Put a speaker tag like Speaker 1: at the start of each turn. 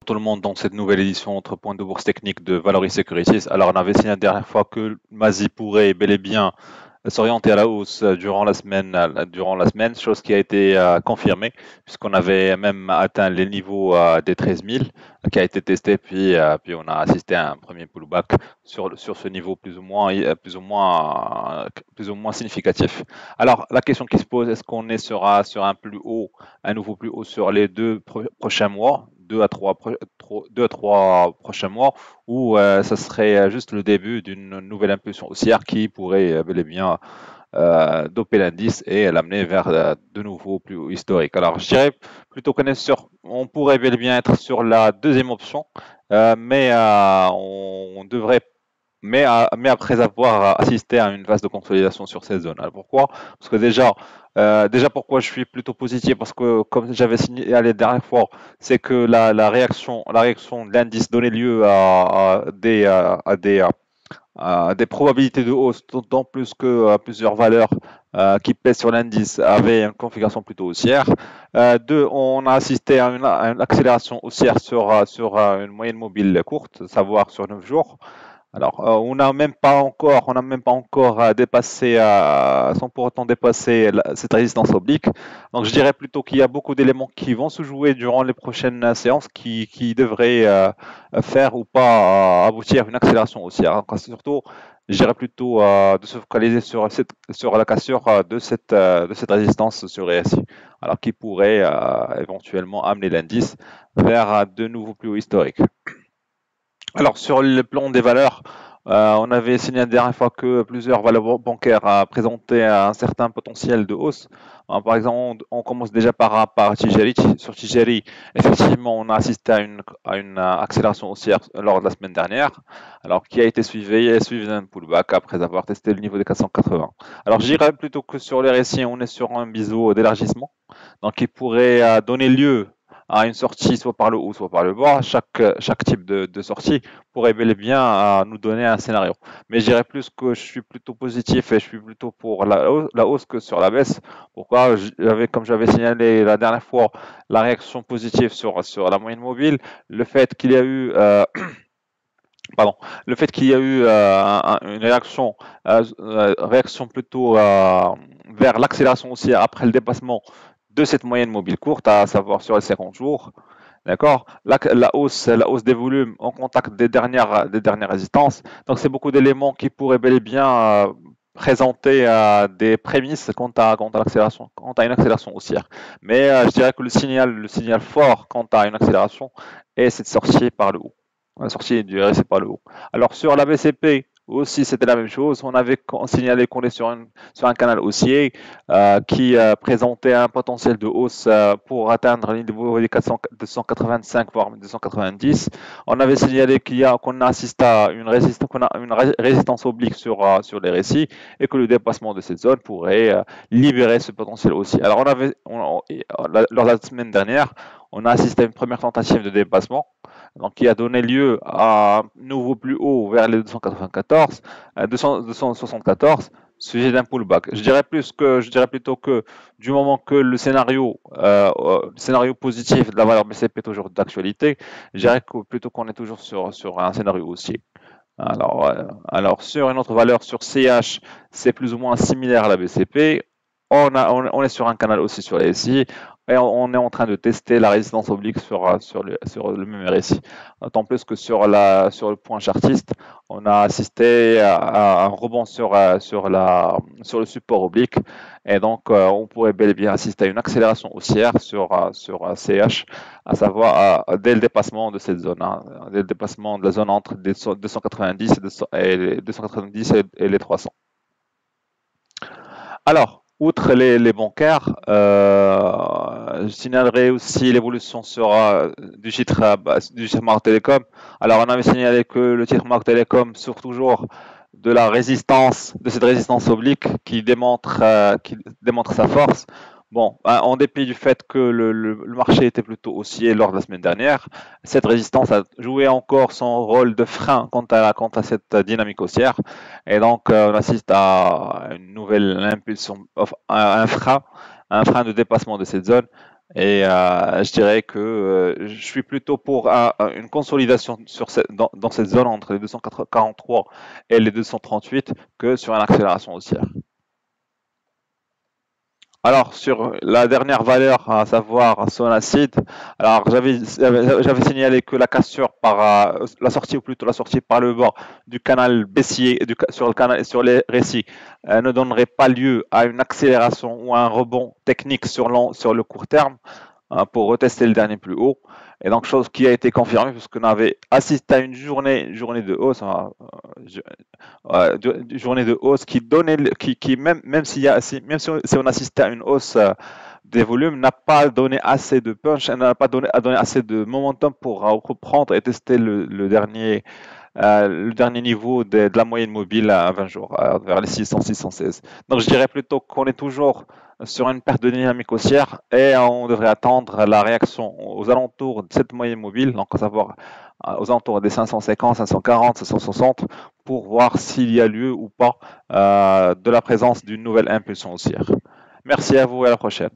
Speaker 1: tout le monde dans cette nouvelle édition entre points de bourse technique de Valoris Securities. Alors, on avait signé la dernière fois que Mazi pourrait bel et bien s'orienter à la hausse durant la semaine, chose qui a été confirmée, puisqu'on avait même atteint les niveaux des 13 000, qui a été testé, puis on a assisté à un premier pullback sur ce niveau plus ou moins significatif. Alors, la question qui se pose, est-ce qu'on est sur un nouveau plus haut sur les prochains mois, 2 à 3 prochains mois, ou ça serait juste le début d'une nouvelle impulsion haussière qui pourrait bel et bien doper l'indice et l'amener vers de nouveaux plus hauts historiques. Alors, je dirais plutôt on pourrait bel et bien être sur la deuxième option, mais on devrait mais après avoir assisté à une phase de consolidation sur cette zone. Alors pourquoi? Parce que déjà pourquoi je suis plutôt positif? Parce que comme j'avais signalé la dernière fois, c'est que la réaction de l'indice donnait lieu à des probabilités de hausse, d'autant plus que plusieurs valeurs qui pèsent sur l'indice avaient une configuration plutôt haussière. Deux, on a assisté à une accélération haussière sur une moyenne mobile courte, savoir sur 9 jours. Alors, on n'a même pas encore dépassé, sans pour autant dépasser cette résistance oblique. Donc, je dirais plutôt qu'il y a beaucoup d'éléments qui vont se jouer durant les prochaines séances qui devraient faire ou pas aboutir à une accélération haussière. Donc, surtout, je dirais plutôt de se focaliser sur la cassure de cette résistance sur RSI, alors qui pourrait éventuellement amener l'indice vers de nouveaux plus hauts historiques. Alors, sur le plan des valeurs, on avait signé la dernière fois que plusieurs valeurs bancaires présentaient un certain potentiel de hausse. Par exemple, on commence déjà par Tigeri. Sur Tigeri, effectivement, on a assisté à une accélération haussière lors de la semaine dernière, alors qui a été suivi d'un pullback après avoir testé le niveau des 480. Alors, je dirais plutôt que sur les récits, on est sur un biseau d'élargissement, donc qui pourrait donner lieu à une sortie soit par le haut, soit par le bas. Chaque type de sortie pourrait bel et bien nous donner un scénario. Mais je dirais plus que je suis plutôt positif et je suis plutôt pour la hausse que sur la baisse. Pourquoi? Comme j'avais signalé la dernière fois, la réaction positive sur la moyenne mobile, le fait qu'il y a eu pardon, le fait qu'il y a eu une réaction plutôt vers l'accélération haussière après le dépassement de cette moyenne mobile courte, à savoir sur les 50 jours. D'accord. La hausse des volumes en contact des dernières résistances. Donc, c'est beaucoup d'éléments qui pourraient bel et bien présenter des prémices quant à une accélération haussière. Mais je dirais que le signal fort quant à une accélération est cette sortie par le haut. La sortie du RSI par le haut. Alors, sur la BCP, aussi, c'était la même chose. On avait signalé qu'on est sur un canal haussier qui présentait un potentiel de hausse pour atteindre les niveaux des 285 voire 290. On avait signalé qu'on assiste à une résistance oblique sur les récits et que le dépassement de cette zone pourrait libérer ce potentiel haussier. Alors, lors de la semaine dernière, on a assisté à une première tentative de dépassement, donc qui a donné lieu à un nouveau plus haut vers les 274, sujet d'un pullback. Je dirais plutôt que du moment que le scénario positif de la valeur BCP est toujours d'actualité, je dirais plutôt qu'on est toujours sur un scénario haussier. Alors, sur une autre valeur, sur CH, c'est plus ou moins similaire à la BCP. On est sur un canal aussi sur les SI et on est en train de tester la résistance oblique sur le même RSI. D'autant plus que sur le point chartiste, on a assisté à un rebond sur le support oblique et donc on pourrait bel et bien assister à une accélération haussière sur CH, à savoir dès le dépassement de cette zone, dès le dépassement de la zone entre 290 et les 300. Alors, outre les bancaires, je signalerai aussi l'évolution du titre Marc Télécom. Alors, on avait signalé que le titre Marc Télécom souffre toujours de cette résistance oblique qui démontre sa force. Bon, en dépit du fait que le marché était plutôt haussier lors de la semaine dernière, cette résistance a joué encore son rôle de frein quant à cette dynamique haussière. Et donc, on assiste à une nouvelle impulsion, un frein de dépassement de cette zone. Et je dirais que je suis plutôt pour une consolidation dans cette zone entre les 243 et les 238 que sur une accélération haussière. Alors, sur la dernière valeur, à savoir Sonacid, alors j'avais signalé que la cassure par la sortie, ou plutôt la sortie par le bord du canal baissier, sur le canal, sur les récits, ne donnerait pas lieu à une accélération ou à un rebond technique sur le court terme, hein, pour retester le dernier plus haut. Et donc, chose qui a été confirmée puisqu'on avait assisté à une journée de hausse, hein, journée de hausse qui donnait, qui même s'il y a, si on assistait à une hausse des volumes, n'a pas donné assez de punch, n'a pas donné assez de momentum pour reprendre et tester le dernier niveau de la moyenne mobile à 20 jours, vers les 600-616. Donc je dirais plutôt qu'on est toujours sur une perte de dynamique haussière et on devrait attendre la réaction aux alentours de cette moyenne mobile, donc à savoir aux alentours des 550, 540, 560, pour voir s'il y a lieu ou pas de la présence d'une nouvelle impulsion haussière. Merci à vous et à la prochaine.